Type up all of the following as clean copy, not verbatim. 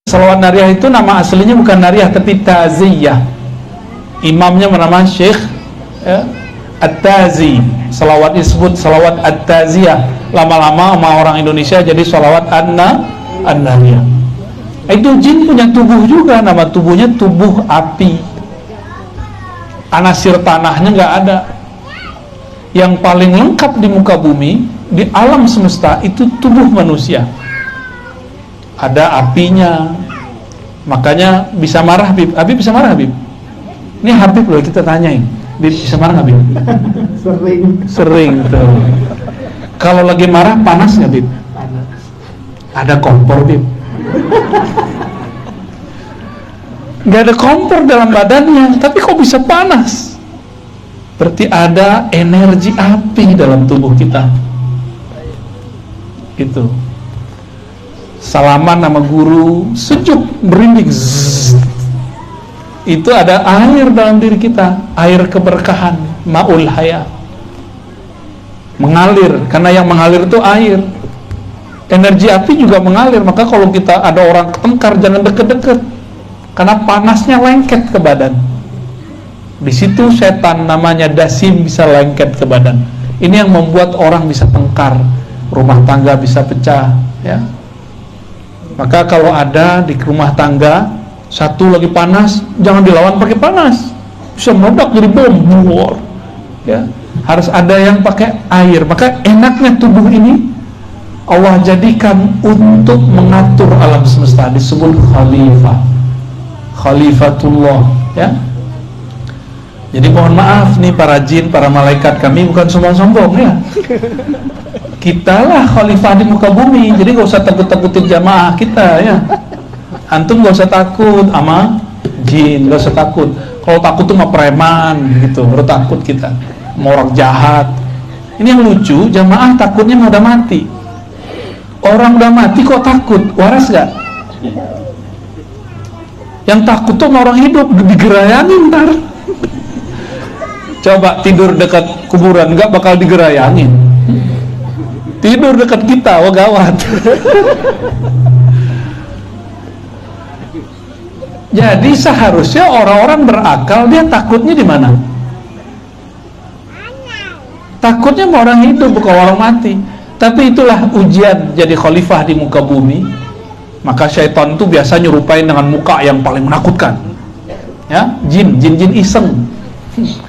Salawat Nariyah itu nama aslinya bukan Nariyah tapi Taziyah. Imamnya bernama Syekh At-Tazi. Salawat disebut salawat At-Taziyah. Lama-lama sama orang Indonesia jadi salawat An-Nariyah. Itu jin punya tubuh juga, nama tubuhnya tubuh api. Anasir tanahnya nggak ada. Yang paling lengkap di muka bumi, di alam semesta itu tubuh manusia. Ada apinya, makanya bisa marah Habib. Habib bisa marah Habib? Ini Habib loh kita tanyain, Habib bisa marah Habib? Sering tuh. Kalau lagi marah panas nggak Habib? Ada kompor Habib? Nggak ada kompor dalam badannya, tapi kok bisa panas? Berarti ada energi api dalam tubuh kita. Itu. Salaman sama guru sejuk, merinding. Itu ada air dalam diri kita, air keberkahan, ma'ul haya. Mengalir, karena yang mengalir itu air. Energi api juga mengalir, maka kalau kita ada orang tengkar jangan deket-deket, karena panasnya lengket ke badan. Di situ setan namanya dasim bisa lengket ke badan. Ini yang membuat orang bisa tengkar, rumah tangga bisa pecah, ya. Maka kalau ada di rumah tangga satu lagi panas, jangan dilawan pakai panas, bisa meledak jadi bom, ya. Harus ada yang pakai air. Maka enaknya tubuh ini Allah jadikan untuk mengatur alam semesta, disebut khalifah, khalifatullah, ya. Jadi mohon maaf nih para jin, para malaikat, kami bukan sombong-sombong ya. Kitalah khalifah di muka bumi, jadi gak usah takut-takutin jamaah kita ya. Antum gak usah takut sama jin, gak usah takut. Kalau takut tuh sama preman gitu, baru takut kita, sama orang jahat. Ini yang lucu, jamaah takutnya mau udah mati. Orang udah mati kok takut, waras gak? Yang takut tuh sama orang hidup, digerayangin ntar. Coba tidur dekat kuburan, gak bakal digerayangin. Tidur dekat kita, wah gawat. Jadi seharusnya orang-orang berakal dia takutnya di mana? Takutnya sama orang hidup, bukan orang mati. Tapi itulah ujian jadi khalifah di muka bumi. Maka syaitan itu biasa nyerupain dengan muka yang paling menakutkan. Ya, jin iseng.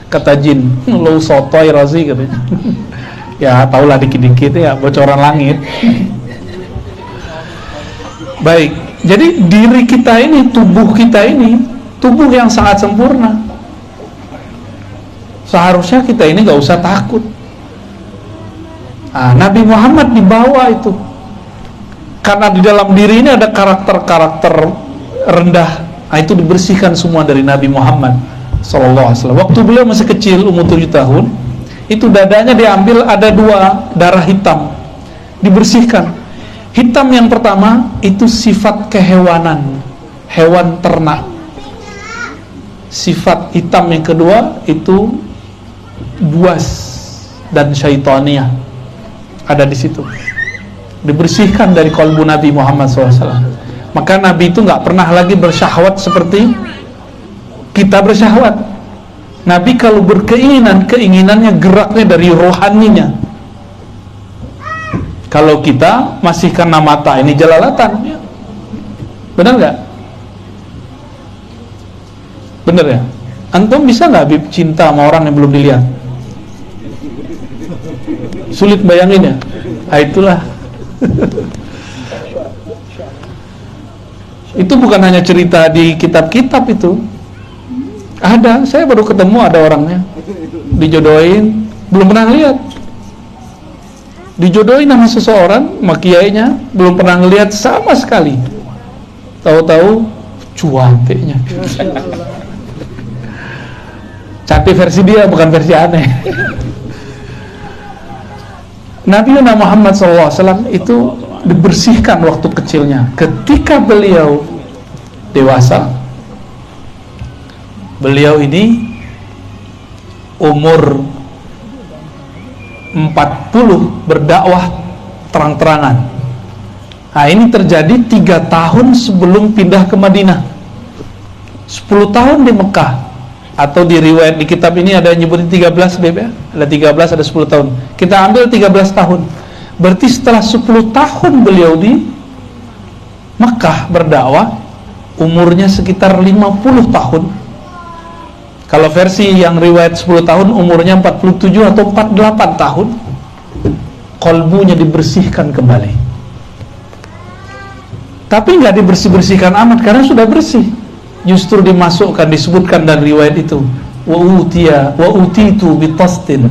Kata jin, lo sotoy Razi katanya. Ya tahulah dikit-dikit ya, bocoran langit. Baik, jadi diri kita ini, tubuh kita ini, tubuh yang sangat sempurna. Seharusnya kita ini gak usah takut. Nah, Nabi Muhammad dibawa itu, karena di dalam diri ini ada karakter-karakter rendah. Nah, itu dibersihkan semua dari Nabi Muhammad SAW. Waktu beliau masih kecil, umur 7 tahun, itu dadanya diambil, ada 2 darah hitam, dibersihkan. Hitam yang pertama itu sifat kehewanan, hewan ternak. Sifat hitam yang kedua itu buas dan syaitaniah, ada di situ, dibersihkan dari kalbu Nabi Muhammad SAW. Maka Nabi itu nggak pernah lagi bersyahwat seperti kita bersyahwat. Nabi kalau berkeinginan, keinginannya geraknya dari rohaninya. Kalau kita masih karena mata ini jalalatan, ya. Benar nggak? Benar ya? Antum bisa nggak Habib cinta sama orang yang belum dilihat? Sulit bayangin ya? Nah, itulah. Itu bukan hanya cerita di kitab-kitab itu. Ada, saya baru ketemu ada orangnya, dijodohin, belum pernah lihat. Dijodohin sama seseorang, sama kiainya, belum pernah lihat sama sekali. Tahu-tahu cuanteknya. Cantik versi dia, bukan versi aneh. Nabi Muhammad SAW itu dibersihkan waktu kecilnya. Ketika beliau dewasa, beliau ini umur 40 berdakwah terang-terangan. Nah, ini terjadi 3 tahun sebelum pindah ke Madinah. 10 tahun di Mekah, atau di riwayat di kitab ini ada yang nyebutin 13 BB, ada 13, ada 10 tahun. Kita ambil 13 tahun. Berarti setelah 10 tahun beliau di Mekah berdakwah, umurnya sekitar 50 tahun. Kalau versi yang riwayat 10 tahun, umurnya 47 atau 48 tahun. Kolbunya dibersihkan kembali. Tapi nggak dibersih-bersihkan amat, karena sudah bersih. Justru dimasukkan, disebutkan dan riwayat itu, wa utitu bitastin.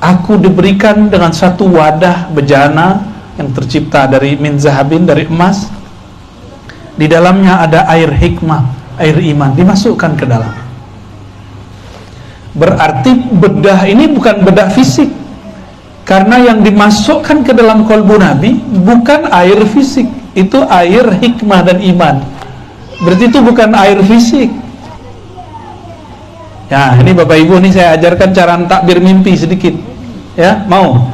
Aku diberikan dengan satu wadah bejana yang tercipta dari min zahabin, dari emas. Di dalamnya ada air hikmah, air iman, dimasukkan ke dalam. Berarti bedah ini bukan bedah fisik, karena yang dimasukkan ke dalam kolbu Nabi bukan air fisik, itu air hikmah dan iman. Berarti itu bukan air fisik. Ya, ini Bapak Ibu nih saya ajarkan cara takbir mimpi sedikit. Ya, mau?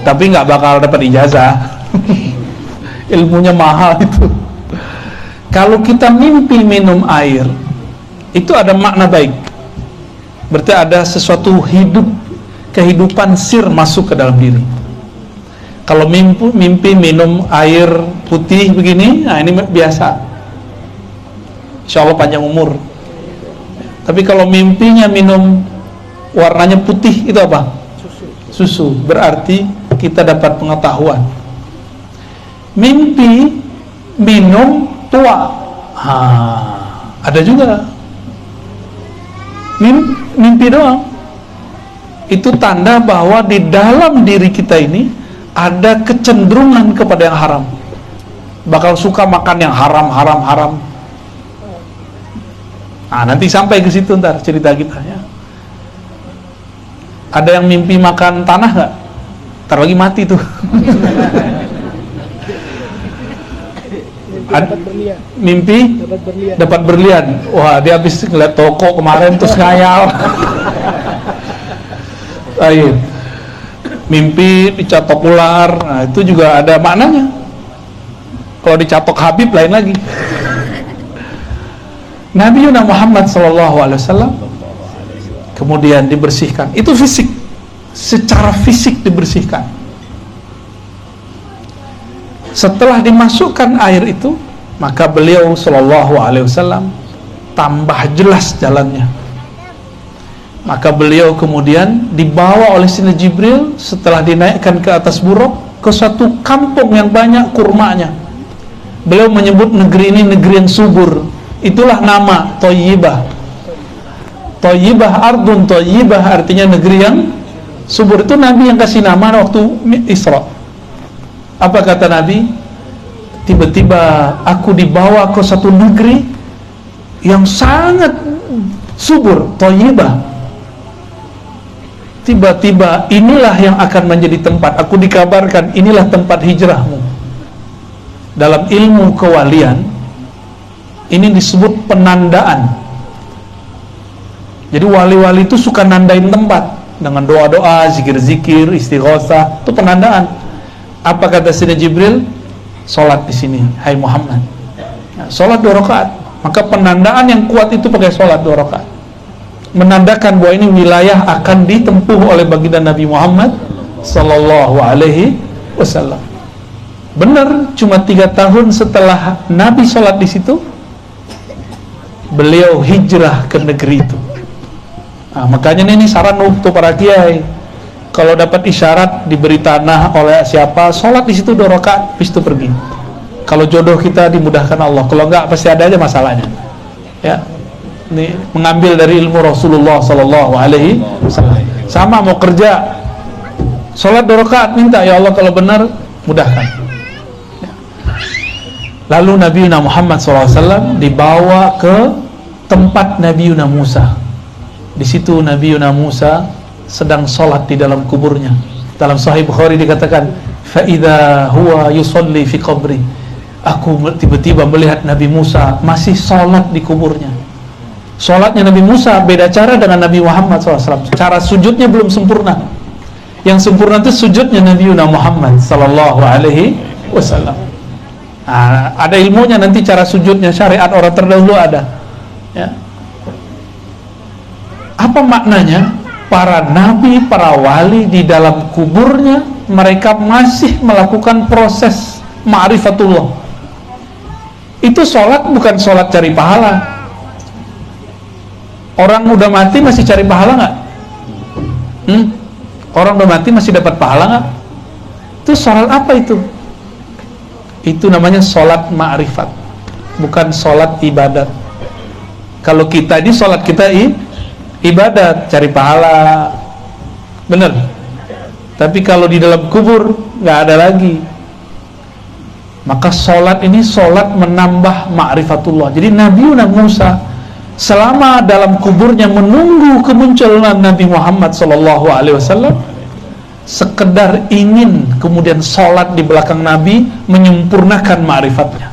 Tapi nggak bakal dapat ijazah. Ilmunya mahal itu. Kalau kita mimpi minum air, itu ada makna baik. Berarti ada sesuatu hidup, kehidupan sir masuk ke dalam diri. Kalau mimpi minum air putih begini, nah ini biasa, insya Allah panjang umur. Tapi kalau mimpinya minum warnanya putih, itu apa? Susu. Berarti kita dapat pengetahuan. Mimpi minum tua, ada juga. Mimpi doang itu tanda bahwa di dalam diri kita ini ada kecenderungan kepada yang haram, bakal suka makan yang haram. Nah, nanti sampai ke situ ntar cerita kita ya. Ada yang mimpi makan tanah nggak? Ntar lagi mati tuh. Mimpi dapat berlian. Wah, dia habis ngeliat toko kemarin terus ngayal. Ayo. Mimpi dicatok ular. Nah, itu juga ada maknanya. Kalau dicatok Habib lain lagi. Nabi Muhammad SAW kemudian dibersihkan. Itu fisik, secara fisik dibersihkan. Setelah dimasukkan air itu, maka beliau SAW tambah jelas jalannya. Maka beliau kemudian dibawa oleh Sayyidina Jibril setelah dinaikkan ke atas buruk ke satu kampung yang banyak kurmanya. Beliau menyebut negeri ini negeri yang subur. Itulah nama Thayyibah. Thayyibah, ardun Thayyibah, artinya negeri yang subur. Itu Nabi yang kasih nama waktu Isra. Apa kata Nabi? Tiba-tiba aku dibawa ke satu negeri yang sangat subur, Thayyibah. Tiba-tiba inilah yang akan menjadi tempat, aku dikabarkan inilah tempat hijrahmu. Dalam ilmu kewalian ini disebut penandaan. Jadi wali-wali itu suka nandain tempat dengan doa-doa, zikir-zikir, istighosah, itu penandaan. Apa kata Sayyidina Jibril? Sholat di sini, hai Muhammad. Nah, sholat 2 rakaat. Maka penandaan yang kuat itu pakai sholat 2 rakaat, menandakan bahwa ini wilayah akan ditempuh oleh baginda Nabi Muhammad Sallallahu Alaihi Wasallam. Benar, cuma 3 tahun setelah Nabi sholat di situ, beliau hijrah ke negeri itu. Nah, makanya ini saran untuk para kiai. Kalau dapat isyarat diberi tanah oleh siapa, sholat di situ 2 rakaat, habis itu pergi. Kalau jodoh kita dimudahkan Allah, kalau enggak pasti ada aja masalahnya. Ya, ini mengambil dari ilmu Rasulullah Sallallahu Alaihi Wasallam. Sama mau kerja, sholat 2 rakaat, minta ya Allah kalau benar mudahkan. Ya. Lalu Nabi Muhammad SAW dibawa ke tempat Nabi Musa. Di situ Nabi Musa sedang sholat di dalam kuburnya. Dalam Sahih Bukhari dikatakan, "Fa'idha huwa yusalli fi qabri." Aku tiba-tiba melihat Nabi Musa masih sholat di kuburnya. Sholatnya Nabi Musa beda cara dengan Nabi Muhammad SAW. Cara sujudnya belum sempurna. Yang sempurna itu sujudnya Nabi Muhammad Sallallahu Alaihi wasallam. Nah, ada ilmunya nanti cara sujudnya, syariat orang terdahulu ada. Ya. Apa maknanya? Para nabi, para wali di dalam kuburnya mereka masih melakukan proses ma'rifatullah. Itu sholat bukan sholat cari pahala. Orang udah mati masih cari pahala nggak? Orang udah mati masih dapat pahala nggak? Itu sholat apa itu? Itu namanya sholat ma'rifat, bukan sholat ibadat. Kalau kita ini sholat kita ibadat, cari pahala, bener. Tapi kalau di dalam kubur nggak ada lagi. Maka sholat ini sholat menambah ma'rifatullah. Jadi Nabi Musa selama dalam kuburnya menunggu kemunculan Nabi Muhammad SAW, sekedar ingin kemudian sholat di belakang Nabi menyempurnakan ma'rifatnya.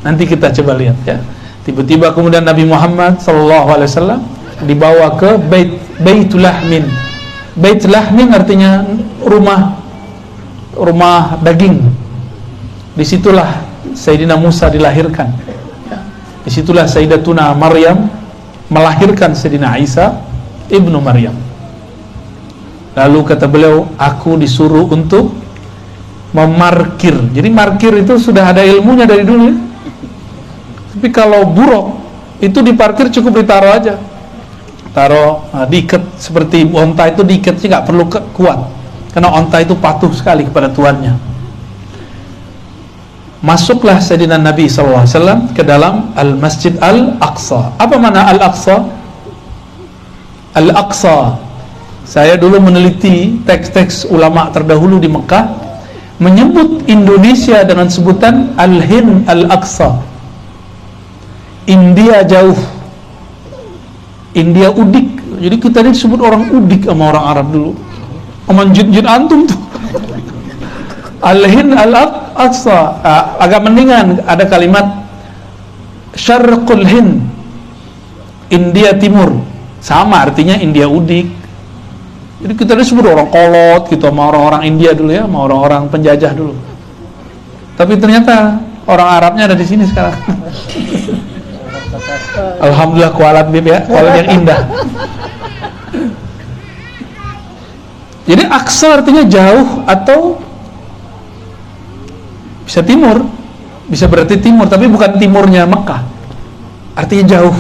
Nanti kita coba lihat ya. Tiba-tiba kemudian Nabi Muhammad SAW dibawa ke Baitul Lahmin. Baitul Lahmin artinya rumah daging. Disitulah Sayyidina Musa dilahirkan. Disitulah Sayyidatuna Maryam melahirkan Sayyidina Isa ibnu Maryam. Lalu kata beliau, aku disuruh untuk memarkir. Jadi markir itu sudah ada ilmunya dari dulu ya. Tapi kalau buruk itu diparkir cukup ditaruh aja. Taruh, diikat seperti onta itu diikatnya nggak perlu kuat. Karena onta itu patuh sekali kepada tuannya. Masuklah Sayyidina Nabi SAW ke dalam Al-Masjid Al-Aqsa. Apa makna Al-Aqsa? Al-Aqsa, saya dulu meneliti teks-teks ulama terdahulu di Mekah, menyebut Indonesia dengan sebutan Al-Hind Al-Aqsa. India jauh, India udik. Jadi kita disebut orang udik sama orang Arab dulu. Oman jin antum tuh. Al-Hind Al-Aqsa. Agak mendingan ada kalimat Syarqul Hind, India Timur. Sama artinya India udik. Jadi kita disebut orang kolot gitu sama orang-orang India dulu ya, sama orang-orang penjajah dulu. Tapi ternyata orang Arabnya ada di sini sekarang. Alhamdulillah kualat bib ya, kualat yang indah. Jadi Aqsa artinya jauh atau bisa timur, bisa berarti timur, tapi bukan timurnya Mekah, artinya jauh.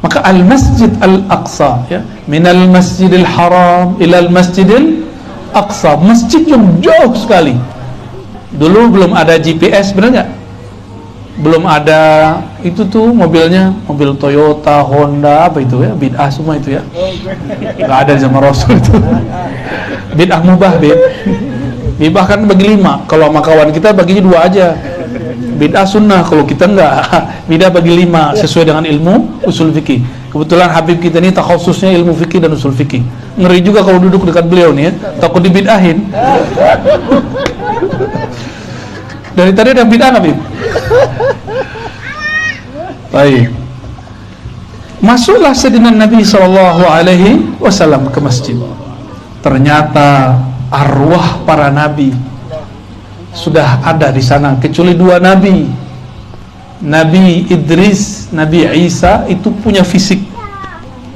Maka Al-Masjid Al-Aqsa ya, minal Masjidil Haram ilal Masjidil Aqsa, masjid yang jauh sekali. Dulu belum ada GPS, benar nggak? Belum ada itu tuh mobilnya, mobil Toyota, Honda, apa itu ya, bid'ah semua itu ya, nggak ada zaman Rasul itu. Bid'ah mubah, bid'ah kan bagi 5, kalau sama kawan kita baginya 2 aja. Bid'ah sunnah, kalau kita enggak. Bid'ah bagi 5 sesuai dengan ilmu usul fikih. Kebetulan Habib kita ini takhususnya ilmu fikih dan usul fikih. Ngeri juga kalau duduk dekat beliau nih ya, takut dibid'ahin. Dari tadi ada bid'ah Habib. Baik. Masuklah Sayyidina Nabi SAW ke masjid. Ternyata arwah para nabi sudah ada di sana, kecuali 2 nabi. Nabi Idris, Nabi Isa itu punya fisik,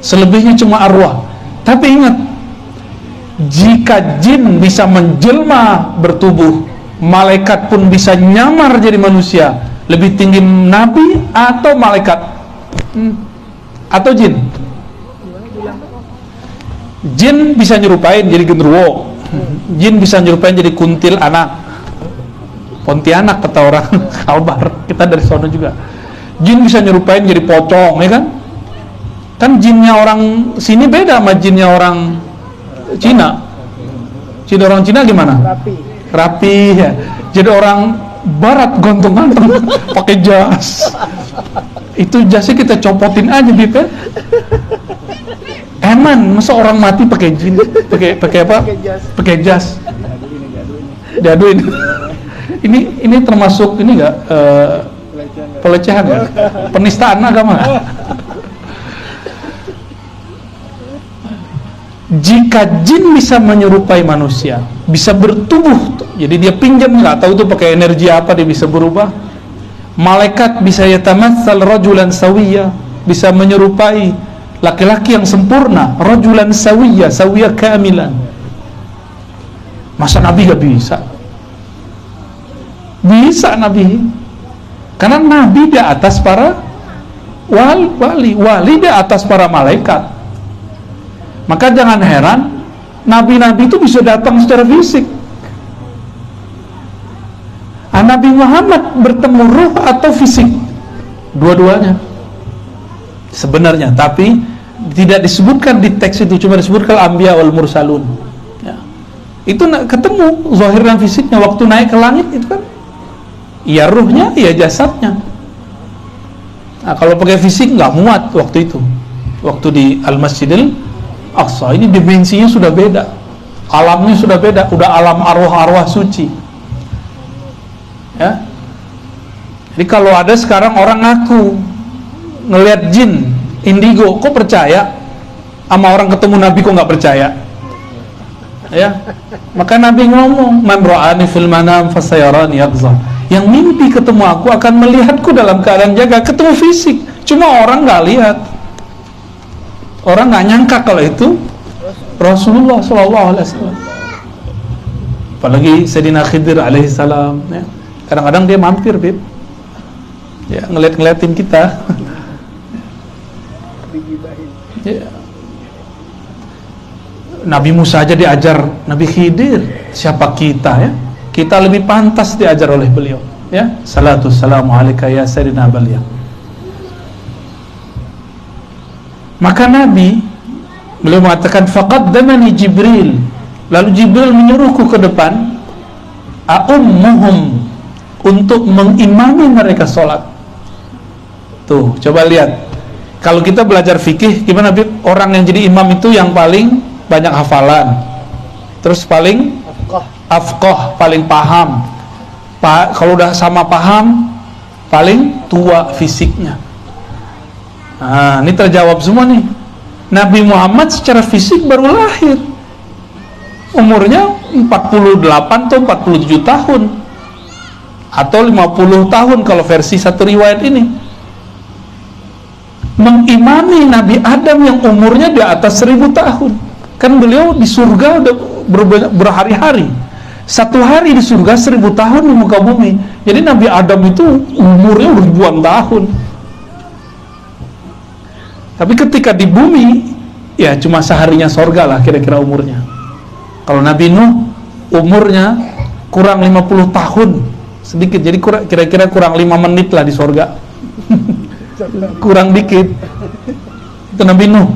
selebihnya cuma arwah. Tapi ingat, jika jin bisa menjelma bertubuh, malaikat pun bisa nyamar jadi manusia. Lebih tinggi nabi atau malaikat? Atau jin? Jin bisa nyerupain jadi genderuwo, jin bisa nyerupain jadi kuntil anak, Pontianak kata orang Kalbar, kita dari sana juga. Jin bisa nyerupain jadi pocong, ya kan? Kan jinnya orang sini beda sama jinnya orang Cina. Jin orang Cina gimana? Rapi ya. Jadi orang Barat gantung-gantung pakai jas. Itu jasnya kita copotin aja gitu. Eman, masa orang mati pakai jin, pakai apa? Pakai jas. Diaduin. Ini termasuk ini enggak pelecehan ya? Penistaan agama. jika jin bisa menyerupai manusia, bisa bertubuh, jadi dia pinjam, nggak tahu tuh pakai energi apa dia bisa berubah. Malaikat bisa yatamatsal rajulan sawiyya, bisa menyerupai laki-laki yang sempurna, rajulan sawiyya, sawiyya kamilan. Masa Nabi gak bisa? Bisa Nabi, karena Nabi di atas para wali di atas para malaikat. Maka jangan heran Nabi-Nabi itu bisa datang secara fisik. Nabi Muhammad bertemu ruh atau fisik? Dua-duanya sebenarnya, tapi tidak disebutkan di teks itu, cuma disebutkan Anbiya wal Mursalun ya. Itu ketemu zahir dan fisiknya waktu naik ke langit itu kan, iya ruhnya, iya jasadnya. Nah, kalau pakai fisik nggak muat waktu itu. Waktu di Al-Masjidil Aqsa ini dimensinya sudah beda, alamnya sudah beda, udah alam arwah-arwah suci. Ya. Jadi kalau ada sekarang orang ngaku ngelihat jin, indigo, kok percaya? Sama orang ketemu Nabi kok nggak percaya? Ya. Maka Nabi ngomong, "Man ra'ani fil manam fasayarani yaqza." Yang mimpi ketemu aku akan melihatku dalam keadaan jaga, ketemu fisik. Cuma orang nggak lihat, orang nggak nyangka kalau itu Rasulullah SAW. Apalagi Sayyidina Khidir alaihissalam ya. Kadang-kadang dia mampir, Bib ya, ngeliat-ngeliatin kita ya. Nabi Musa aja diajar Nabi Khidir, siapa kita ya? Kita lebih pantas diajar oleh beliau ya. Salatu salamu alaika ya sayyidina beliau. Maka Nabi beliau mengatakan faqaddamani Jibril, lalu Jibril menyuruhku ke depan, a'ummuhum, untuk mengimami mereka sholat. Tuh, coba lihat, kalau kita belajar fikih gimana, Bib? Orang yang jadi imam itu yang paling banyak hafalan, terus paling afqah, paling paham. Kalau udah sama paham, paling tua fisiknya. Nah, ini terjawab semua nih. Nabi Muhammad secara fisik baru lahir, umurnya 48 atau 47 tahun atau 50 tahun kalau versi satu riwayat ini. Mengimami Nabi Adam yang umurnya di atas 1000 tahun. Kan beliau di surga udah berhari-hari. Satu hari di surga 1000 tahun di muka bumi. Jadi Nabi Adam itu umurnya ribuan tahun. Tapi ketika di bumi, ya cuma seharinya sorga lah kira-kira umurnya. Kalau Nabi Nuh umurnya kurang 50 tahun sedikit, jadi kira-kira kurang 5 menit lah di sorga. Kurang dikit. Itu Nabi Nuh.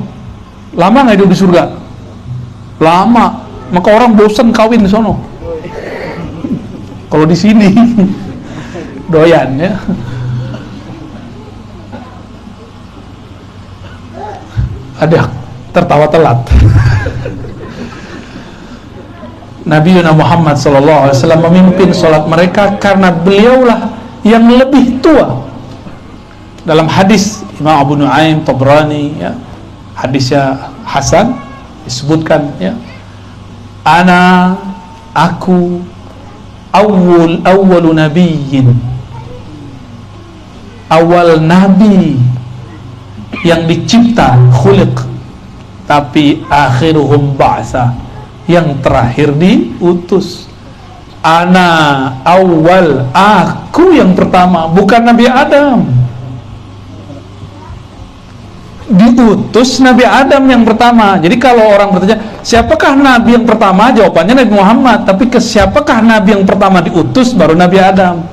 Lama nggak hidup di surga? Lama. Maka orang bosan kawin di sono. Kalau di sini doyan ya. Ada tertawa telat. Nabi Muhammad SAW memimpin sholat mereka karena beliaulah yang lebih tua. Dalam hadis Imam Abu Nuaim Tabrani ya, hadisnya Hasan, disebutkan ya, aku awwalu nabiyyin, awal nabi yang dicipta, khuliq, tapi akhiruhum ba'sa, yang terakhir diutus. Ana awal, aku yang pertama, bukan Nabi Adam. Diutus Nabi Adam yang pertama. Jadi kalau orang bertanya, siapakah Nabi yang pertama? Jawabannya Nabi Muhammad. Tapi ke siapakah Nabi yang pertama diutus? Baru Nabi Adam.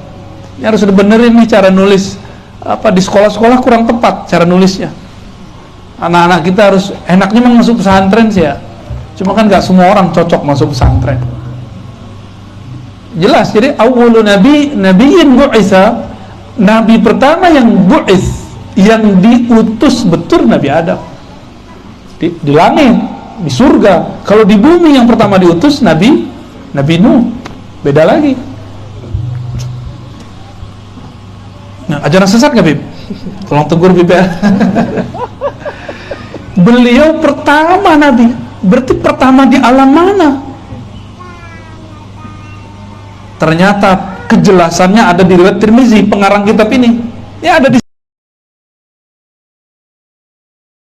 Ini harus dibenerin nih cara nulis. Apa di sekolah-sekolah kurang tepat cara nulisnya. Anak-anak kita harus, enaknya masuk pesantren sih ya. Cuma kan nggak semua orang cocok masuk pesantren. Jelas. Jadi awwalu nabiyyin bu'itsa, nabi pertama yang bu'its, yang diutus betul Nabi Adam di langit, di surga. Kalau di bumi yang pertama diutus Nabi Nuh, beda lagi. Nah, ajaran sesat nggak, Bib? Tolong tegur, Bib ya. Beliau pertama Nabi, Berarti pertama di alam mana? Ternyata kejelasannya ada di riwayat Tirmizi, pengarang kitab ini. Ini ada di